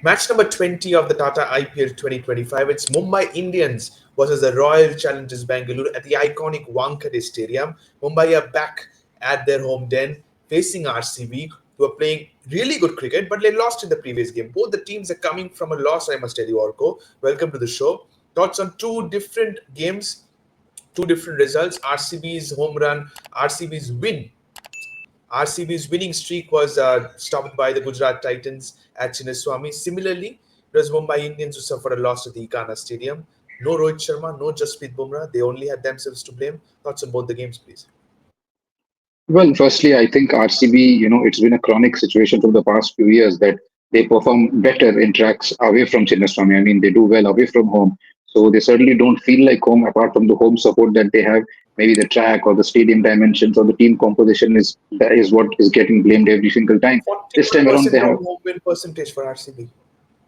Match number 20 of the Tata IPL 2025. It's Mumbai Indians versus the Royal Challengers Bengaluru at the iconic Wankhede Stadium. Mumbai are back at their home den facing RCB, who are playing really good cricket, but they lost in the previous game. Both the teams are coming from a loss, I must tell you, Orko. Welcome to the show. Thoughts on two different games, two different results. RCB's home run, RCB's win RCB's winning streak was stopped by the Gujarat Titans at Chinnaswamy. Similarly, it was Mumbai Indians who suffered a loss at the Ikana Stadium. No Rohit Sharma, no Jasprit Bumrah. They only had themselves to blame. Thoughts on both the games, please? Well, firstly, I think RCB, it's been a chronic situation from the past few years that they perform better in tracks away from Chinnaswamy. I mean, they do well away from home. So they certainly don't feel like home apart from the home support that they have. Maybe the track or the stadium dimensions or the team composition is what is getting blamed every single time. This time around, 41% they have. home win percentage for RCB.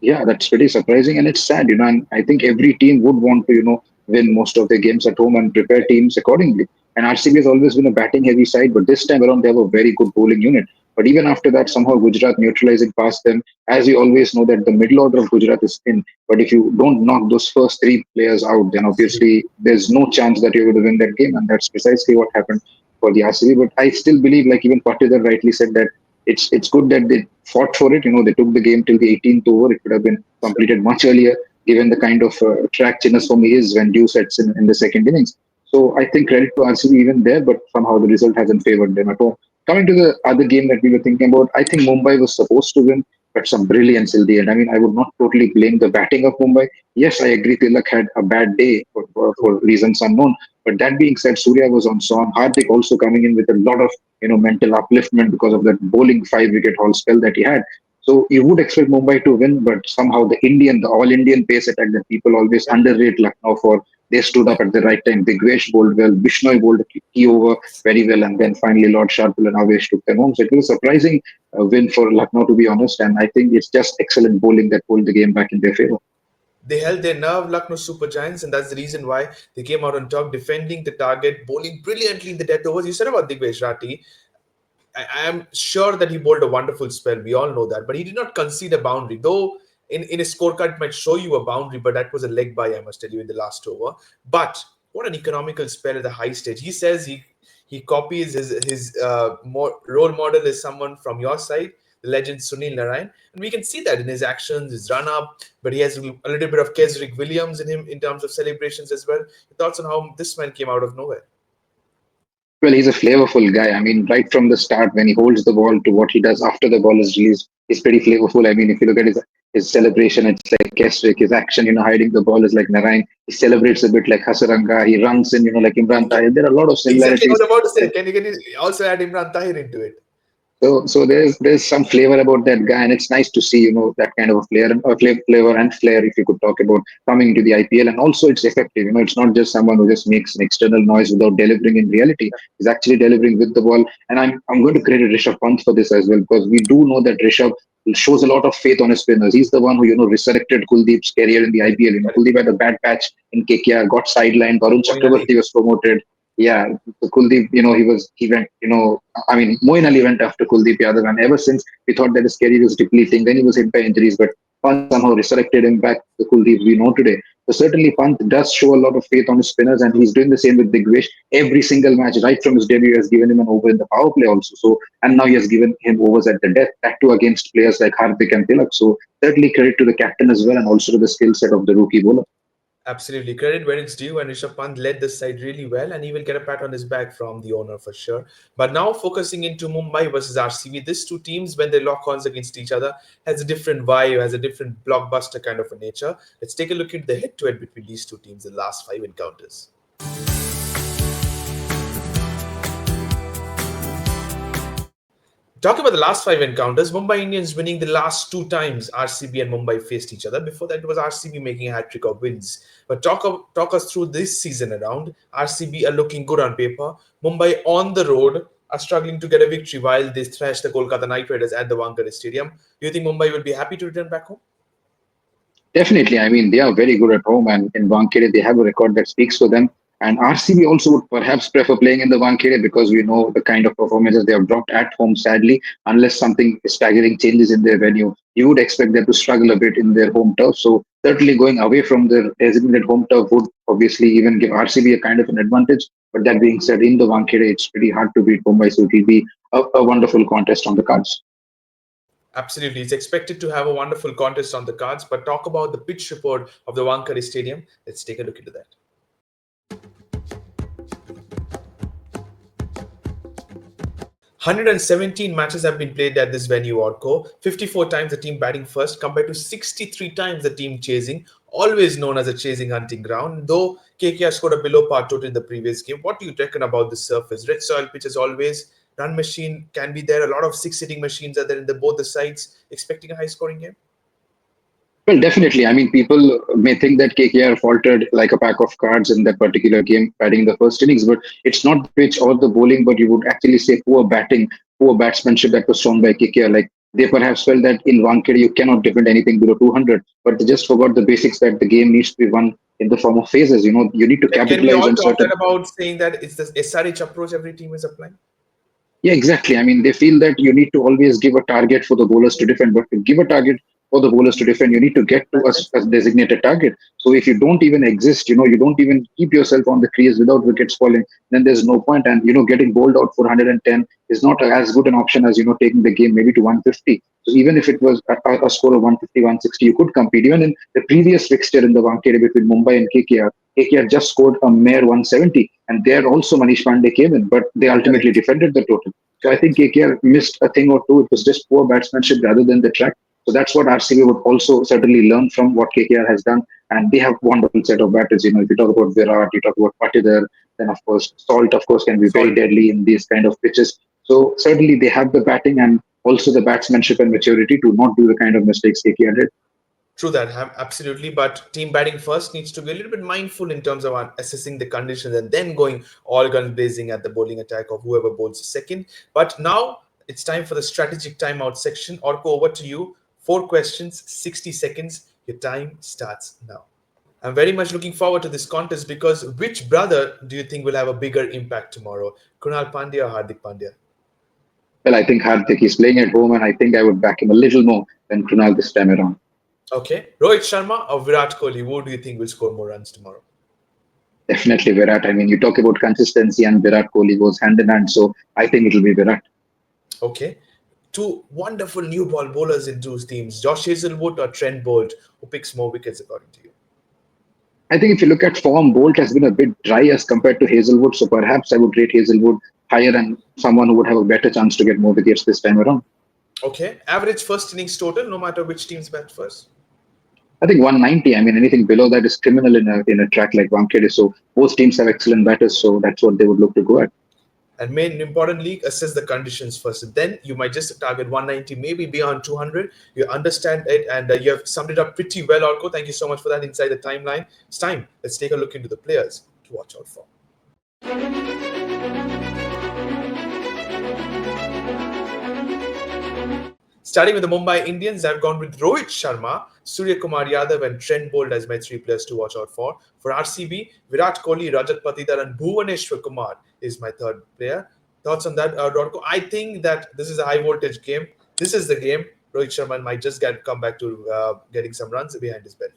Yeah, that's pretty surprising and it's sad, and I think every team would want to, win most of their games at home and prepare teams accordingly. And RCB has always been a batting heavy side, but this time around they have a very good bowling unit. But even after that, somehow Gujarat neutralizing past them, as we always know that the middle order of Gujarat is thin. But if you don't knock those first three players out, then Absolutely. obviously there's no chance that you're going to win that game. And that's precisely what happened for the RCB. But I still believe, like even Patidar rightly said, that it's good that they fought for it. They took the game till the 18th over. It could have been Sure. completed much earlier, given the kind of track Chinnaswamy is when due sets in the second innings. So I think credit to RCB even there, but somehow the result hasn't favored them at all. Coming to the other game that we were thinking about, I think Mumbai was supposed to win, but some brilliance till the end. I mean, I would not totally blame the batting of Mumbai. Yes, I agree Tilak had a bad day for reasons unknown. But that being said, Surya was on song. Hardik also coming in with a lot of mental upliftment because of that bowling 5 wicket haul spell that he had. So you would expect Mumbai to win, but somehow the all-Indian pace attack that people always Yeah. underrate Lucknow for, they stood up at the right time. Digvesh bowled well, Bishnoi bowled a key over very well, and then finally Lord Sharpal and Avesh took them home. So it was a surprising win for Lucknow, to be honest, and I think it's just excellent bowling that pulled the game back in their favor. They held their nerve, Lucknow Super Giants, and that's the reason why they came out on top, defending the target, bowling brilliantly in the death overs. You said about Digvesh Rati. I am sure that he bowled a wonderful spell. We all know that. But he did not concede a boundary. Though in his scorecard, it might show you a boundary, but that was a leg by, I must tell you, in the last over. But what an economical spell at the high stage. He says he copies his role model is someone from your side, the legend Sunil Narayan. And we can see that in his actions, his run up, but he has a little bit of Kesrick Williams in him in terms of celebrations as well. Your thoughts on how this man came out of nowhere? Well, he's a flavorful guy. I mean, right from the start, when he holds the ball to what he does after the ball is released, is pretty flavorful. I mean, if you look at his celebration, it's like Keswick. His action, hiding the ball is like Narayan. He celebrates a bit like Hasaranga. He runs in, like Imran Tahir. There are a lot of Exactly, I was similarities. about to say, can you also add Imran Tahir into it? So there's some flavor about that guy, and it's nice to see that kind of a flavor and flair, if you could talk about coming into the IPL, and also it's effective. It's not just someone who just makes an external noise without delivering in reality. He's actually delivering with the ball, and I'm going to credit Rishabh Pant for this as well because we do know that Rishabh shows a lot of faith on his spinners. He's the one who resurrected Kuldeep's career in the IPL. Correct. Kuldeep had a bad patch in KKR, got sidelined. Varun Moeen Ali. Chakravarti was promoted. Yeah, so Kuldeep, he went, I mean, Moeen Ali went after Kuldeep Yadav, and ever since we thought that his career was depleting. Then he was hit by injuries, but Pant somehow resurrected him back to Kuldeep we know today. So certainly Pant does show a lot of faith on his spinners, and he's doing the same with Digvesh. Every single match, right from his debut, he has given him an over in the power play also. So, and now he has given him overs at the death, that too against players like Hardik and Tilak. So certainly credit to the captain as well, and also to the skill set of the rookie bowler. Absolutely. Credit where it's due, and Rishabh Pant led this side really well, and he will get a pat on his back from the owner for sure. But now focusing into Mumbai versus RCB, these two teams, when they lock horns against each other, has a different vibe, has a different blockbuster kind of a nature. Let's take a look at the head-to-head between these two teams, the last five encounters. Talking about the last five encounters, Mumbai Indians winning the last two times RCB and Mumbai faced each other. Before that, it was RCB making a hat trick of wins. But talk us through this season around. RCB are looking good on paper. Mumbai on the road are struggling to get a victory while they thrash the Kolkata Knight Riders at the Wankhede Stadium. Do you think Mumbai will be happy to return back home? Definitely. I mean, they are very good at home, and in Wankhede, they have a record that speaks for them. And RCB also would perhaps prefer playing in the Wankhede because we know the kind of performances they have dropped at home, sadly, unless something staggering changes in their venue. You would expect them to struggle a bit in their home turf. So certainly going away from their designated home turf would obviously even give RCB a kind of an advantage. But that being said, in the Wankhede, it's pretty hard to beat Mumbai, so it will be a wonderful contest on the cards. Absolutely. It's expected to have a wonderful contest on the cards, but talk about the pitch report of the Wankhede Stadium. Let's take a look into that. 117 matches have been played at this venue, Orco. 54 times the team batting first, compared to 63 times the team chasing, always known as a chasing hunting ground. Though KKR scored a below par total in the previous game, what do you reckon about the surface? Red soil pitch as always. Run machine can be there. A lot of six-hitting machines are there in both the sides. Expecting a high-scoring game. Well, definitely. I mean, people may think that KKR faltered like a pack of cards in that particular game, batting the first innings, but it's not the pitch or the bowling, but you would actually say poor batting, poor batsmanship that was shown by KKR. Like they perhaps felt that in Wankhede you cannot defend anything below 200, but they just forgot the basics that the game needs to be won in the form of phases. You know, you need to Can we capitalize all on talk certain. that about saying that it's the SRH approach every team is applying? Yeah, exactly. I mean, they feel that you need to always give a target for the bowlers to defend, but to give a target for the bowlers to defend, you need to get to a designated target. So if you don't even exist, you don't even keep yourself on the crease without wickets falling, then there's no point. And, getting bowled out for 110 is not as good an option as, taking the game maybe to 150. So even if it was a score of 150, 160, you could compete. Even in the previous fixture in the Wankhede between Mumbai and KKR just scored a mere 170, and there also Manish Pandey came in, but they ultimately Correct. defended the total. So I think Correct. KKR missed a thing or two. It was just poor batsmanship rather than the track. So that's what RCB would also certainly learn from what KKR has done. And they have wonderful set of batters. If you talk about Virat, you talk about Patidar, then of course Salt, of course, can be very Salt. deadly in these kind of pitches. So certainly they have the batting and also the batsmanship and maturity to not do the kind of mistakes KKR did. True that, absolutely. But team batting first needs to be a little bit mindful in terms of assessing the conditions and then going all guns blazing at the bowling attack of whoever bowls second. But now it's time for the strategic timeout section. Orko, over to you. 4 questions, 60 seconds. Your time starts now. I'm very much looking forward to this contest because which brother do you think will have a bigger impact tomorrow? Kunal Pandya or Hardik Pandya? Well, I think Hardik is playing at home, and I think I would back him a little more than Krunal this time around. Okay. Rohit Sharma or Virat Kohli? Who do you think will score more runs tomorrow? Definitely Virat. I mean, you talk about consistency, and Virat Kohli goes hand in hand. So I think it'll be Virat. Okay. Two wonderful new ball bowlers in those teams, Josh Hazelwood or Trent Bolt, who picks more wickets according to you? I think if you look at form, Bolt has been a bit dry as compared to Hazelwood. So perhaps I would rate Hazelwood higher and someone who would have a better chance to get more wickets this time around. Okay. Average first innings total, no matter which team's bat first. I think 190. I mean, anything below that is criminal in a track like Wankhede. So both teams have excellent batters. So that's what they would look to go at. And main importantly, assess the conditions first. And then you might just target 190, maybe beyond 200. You understand it and you have summed it up pretty well, Orko. Thank you so much for that inside the timeline. It's time. Let's take a look into the players to watch out for. Starting with the Mumbai Indians, I've gone with Rohit Sharma, Surya Kumar Yadav, and Trent Bolt as my three players to watch out for. For RCB, Virat Kohli, Rajat Patidar, and Bhuvaneshwar Kumar is my third player. Thoughts on that, Rodko? I think that this is a high voltage game. This is the game. Rohit Sharma might just come back to getting some runs behind his belt.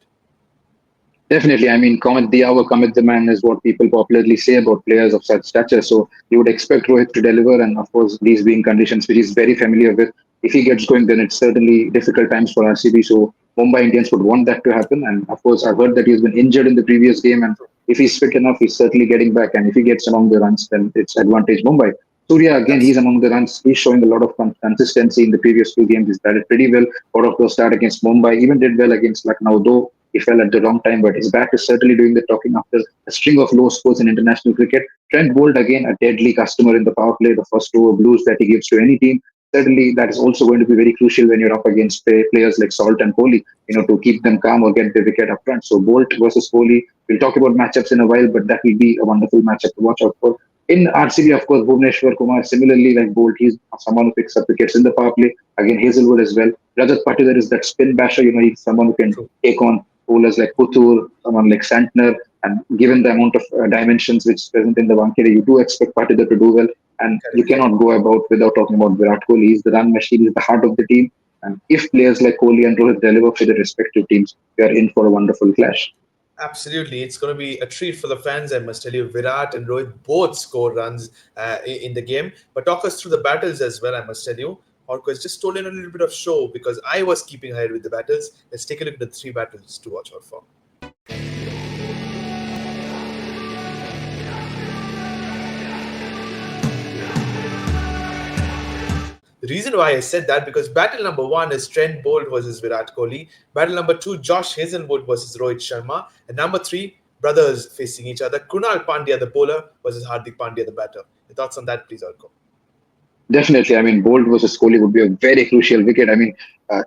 Definitely. I mean, Comet the hour, Comet the man is what people popularly say about players of such stature. So you would expect Rohit to deliver. And of course, these being conditions which he's very familiar with, if he gets going, then it's certainly difficult times for RCB. So Mumbai Indians would want that to happen. And of course, I've heard that he's been injured in the previous game. And if he's fit enough, he's certainly getting back. And if he gets among the runs, then it's advantage Mumbai. Surya, again, he's among the runs. He's showing a lot of consistency in the previous two games. He's batted pretty well. Out of the start against Mumbai, even did well against Lucknow, though he fell at the wrong time, but his bat is certainly doing the talking after a string of low scores in international cricket. Trent Bolt, again, a deadly customer in the power play, the first over blues that he gives to any team. Certainly, that is also going to be very crucial when you're up against players like Salt and Kohli, to keep them calm or get the wicket up front. So Bolt versus Kohli, we'll talk about matchups in a while, but that will be a wonderful matchup to watch out for. In RCB, of course, Bhuvneshwar Kumar, similarly like Bolt, he's someone who picks up wickets in the power play. Again, Hazelwood as well. Rajat Patidar is that spin basher, he's someone who can True. take on bowlers like Puthur, someone like Santner. And given the amount of dimensions which is present in the Wankhede, you do expect Patidar to do well. And you Correct. cannot go about without talking about Virat Kohli. He's the run machine, he's the heart of the team. And if players like Kohli and Rohit deliver for their respective teams, we are in for a wonderful clash. Absolutely, it's going to be a treat for the fans. I must tell you, Virat and Rohit both score runs in the game. But talk us through the battles as well. I must tell you, Orko has just stolen a little bit of show because I was keeping ahead with the battles. Let's take a look at the three battles to watch out for. The reason why I said that because battle number one is Trent Bolt versus Virat Kohli. Battle number two, Josh Hazelwood versus Rohit Sharma. And number three, brothers facing each other. Kunal Pandya, the bowler, versus Hardik Pandya, the batter. Your thoughts on that, please, Orko? Definitely. I mean, Bolt versus Kohli would be a very crucial wicket. I mean,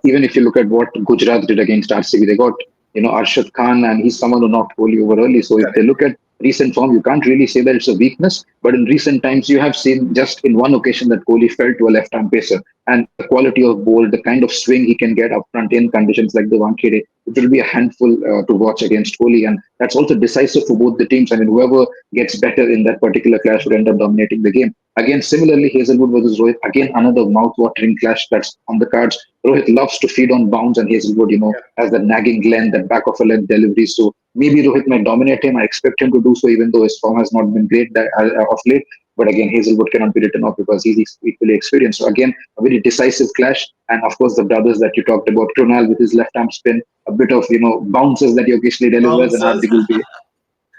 even if you look at what Gujarat did against RCB, they got, Arshad Khan, and he's someone who knocked Kohli over early. So if they Correct. look at recent form, you can't really say that it's a weakness. But in recent times, you have seen just in one occasion that Kohli fell to a left-arm pacer. And the quality of Bolt, the kind of swing he can get up front in conditions like the Wankhede, it will be a handful to watch against Kohli. And that's also decisive for both the teams. I mean, whoever gets better in that particular clash would end up dominating the game. Again, similarly, Hazelwood versus Rohit, again, another mouth-watering clash that's on the cards. Rohit loves to feed on bounds, and Hazelwood, Yeah. has that nagging length, that back of a length delivery. So maybe Rohit might dominate him. I expect him to do so, even though his form has not been great of late. But again, Hazelwood cannot be written off because he's equally experienced. So again, a very decisive clash. And of course, the brothers that you talked about, Krunal with his left arm spin, a bit of bounces that he occasionally delivers, and Bouncers.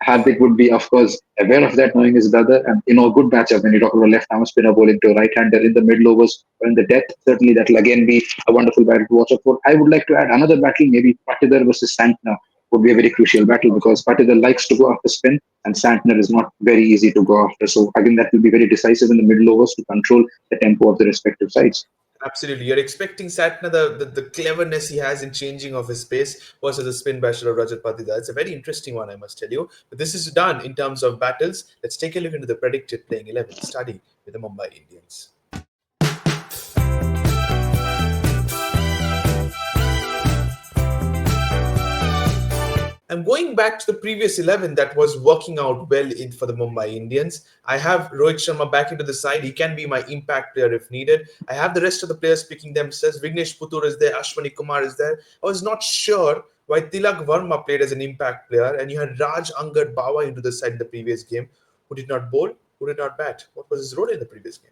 Hardik would be, of course, aware of that, knowing his brother, and a good matchup when you talk about left arm spinner bowling to a right hander in the middle overs or in the death. Certainly, that will again be a wonderful battle to watch out for. I would like to add another battle, maybe Patidar versus Santner would be a very crucial battle Okay. because Patidar likes to go after spin and Santner is not very easy to go after. So again, that will be very decisive in the middle overs to control the tempo of the respective sides. Absolutely. You're expecting Satna, the cleverness he has in changing of his pace versus the spin basher of Rajat Patidar. It's a very interesting one, I must tell you. But this is done in terms of battles. Let's take a look into the predicted playing 11 study with the Mumbai Indians. I'm going back to the previous 11 that was working out well for the Mumbai Indians. I have Rohit Sharma back into the side. He can be my impact player if needed. I have the rest of the players picking themselves. Vignesh Puttur is there. Ashwani Kumar is there. I was not sure why Tilak Verma played as an impact player. And you had Raj Angad Bawa into the side in the previous game, who did not bowl, who did not bat. What was his role in the previous game?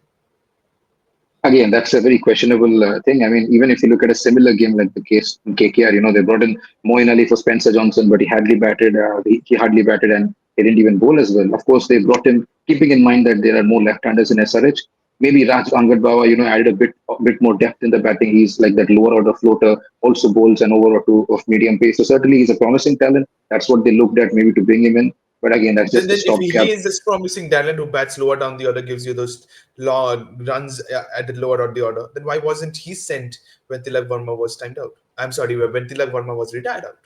Again, that's a very questionable thing. I mean, even if you look at a similar game like the case in KKR, they brought in Moeen Ali for Spencer Johnson, but he hardly batted. He hardly batted, and he didn't even bowl as well. Of course, they brought him keeping in mind that there are more left-handers in SRH. Maybe Raj Angadbawa, added a bit more depth in the batting. He's like that lower order floater, also bowls an over or two of medium pace. So certainly he's a promising talent. That's what they looked at maybe to bring him in. But again, that's Then, just a then if stopgap. he is this promising talent who bats lower down the order, gives you those runs at the lower of the order, then why wasn't he sent when Tilak Verma was timed out? I'm sorry, when Tilak Verma was retired out.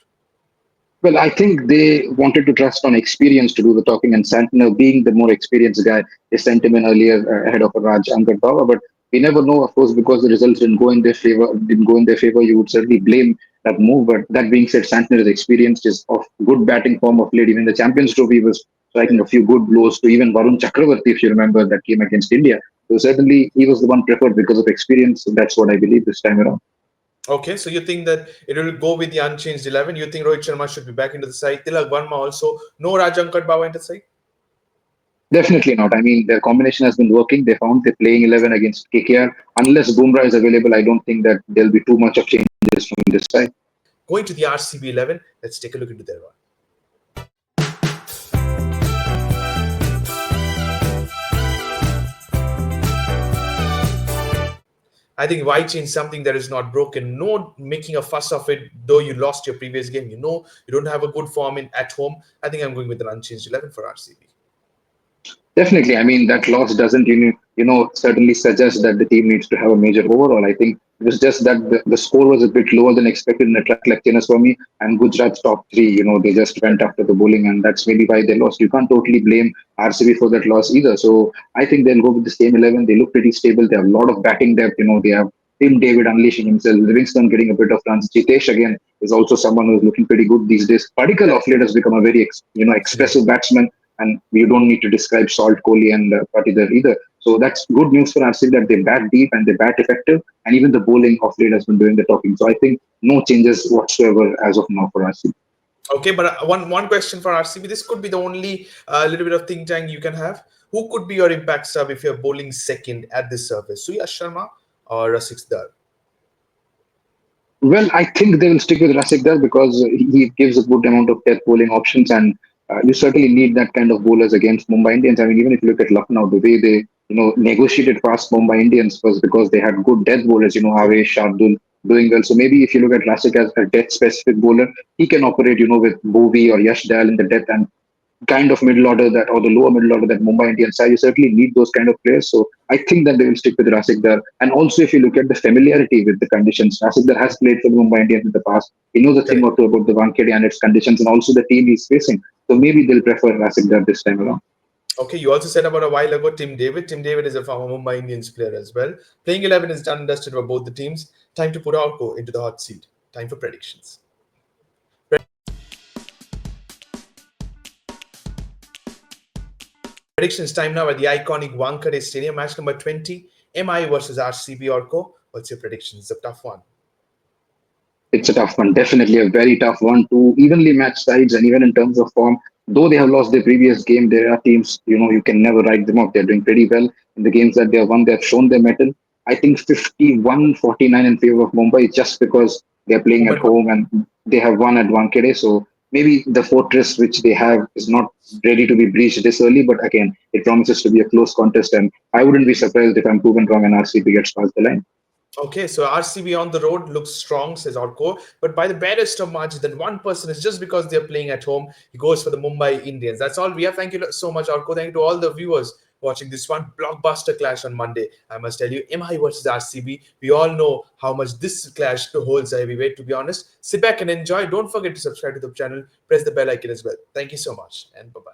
Well, I think they wanted to trust on experience to do the talking, and Santner, being the more experienced guy, they sent him in earlier ahead of Raj Angad Bawa. But we never know, of course, because the results didn't go in their favor. Didn't go in their favor. You would certainly blame that move. But that being said, Santner is experienced, is of good batting form of late. Even the Champions Trophy was striking a few good blows to even Varun Chakravarti, if you remember that game against India. So certainly he was the one preferred because of experience. So that's what I believe this time around. Okay, so you think that it will go with the unchanged 11? You think Rohit Sharma should be back into the side? Tilak Verma also. No Rajankat Bawa into the side? Definitely not. I mean, their combination has been working. They found they're playing 11 against KKR. Unless Bumrah is available, I don't think that there'll be too much of changes from this side. Going to the RCB 11, let's take a look into their one. I think why change something that is not broken? No making a fuss of it, though you lost your previous game. You don't have a good form at home. I think I'm going with an unchanged 11 for RCB. Definitely. I mean, that loss doesn't, certainly suggest that the team needs to have a major overall. I think it was just that the score was a bit lower than expected in a track like Chennaswamy and Gujarat's top three. They just went after the bowling, and that's maybe why they lost. You can't totally blame RCB for that loss either. So I think they'll go with the same 11. They look pretty stable. They have a lot of batting depth. They have Tim David unleashing himself, Livingston getting a bit of runs. Jitesh again is also someone who's looking pretty good these days. Padikkal of Correct. late has become a very Absolutely. expressive batsman, and you don't need to describe Salt, Kohli, and Patidar either. So that's good news for RCB that they bat deep and they bat effective, and even the bowling of late has been doing the talking. So I think no changes whatsoever as of now for RCB. Okay, but one question for RCB. This could be the only little bit of think tank you can have. Who could be your impact sub if you're bowling second at this surface? Suyash Sharma or Rasik Dar? Well, I think they will stick with Rasik there because he gives a good amount of death bowling options, and you certainly need that kind of bowlers against Mumbai Indians. I mean, even if you look at Lucknow, the way they negotiated past Mumbai Indians was because they had good death bowlers. True. Avesh, Shardul doing well. So maybe if you look at Rasik as a death specific bowler, he can operate with Bhuvi or Yash Dayal in the death and kind of middle order that or the lower middle order that Mumbai Indians have. You certainly need those kind of players. So I think that they will stick with Rasik Dar. And also, if you look at the familiarity with the conditions, Rasik Dar has played for the Mumbai Indians in the past. He knows a thing Correct. or two about the Wankhede and its conditions, and also the team he's facing. So maybe they'll prefer Rasik Dar this time around. Okay, you also said about a while ago Tim David. Tim David is a former Mumbai Indians player as well. Playing 11 is done and dusted for both the teams. Time to put Orko into the hot seat. Time for predictions. Predictions time now at the iconic Wankhede Stadium, match number 20, MI versus RCB Orko. What's your prediction? It's a tough one. It's a tough one, definitely a very tough one. Two evenly matched sides, and even in terms of form, though they have lost their previous game, there are teams, you can never write them off. They're doing pretty well in the games that they have won. They've shown their mettle. I think 51-49 in favor of Mumbai just because they're playing at Moment. home and they have won at Wankhede. So maybe the fortress which they have is not ready to be breached this early, but again, it promises to be a close contest. And I wouldn't be surprised if I'm proven wrong and RCB gets past the line. Okay, so RCB on the road looks strong, says Orko, but by the barest of margins, that 1% is just because they're playing at home. He goes for the Mumbai Indians. That's all we have. Thank you so much, Orko. Thank you to all the viewers watching this one blockbuster clash on Monday. I must tell you, MI versus RCB. We all know how much this clash holds a heavyweight, to be honest. Sit back and enjoy. Don't forget to subscribe to the channel, press the bell icon as well. Thank you so much, and bye bye.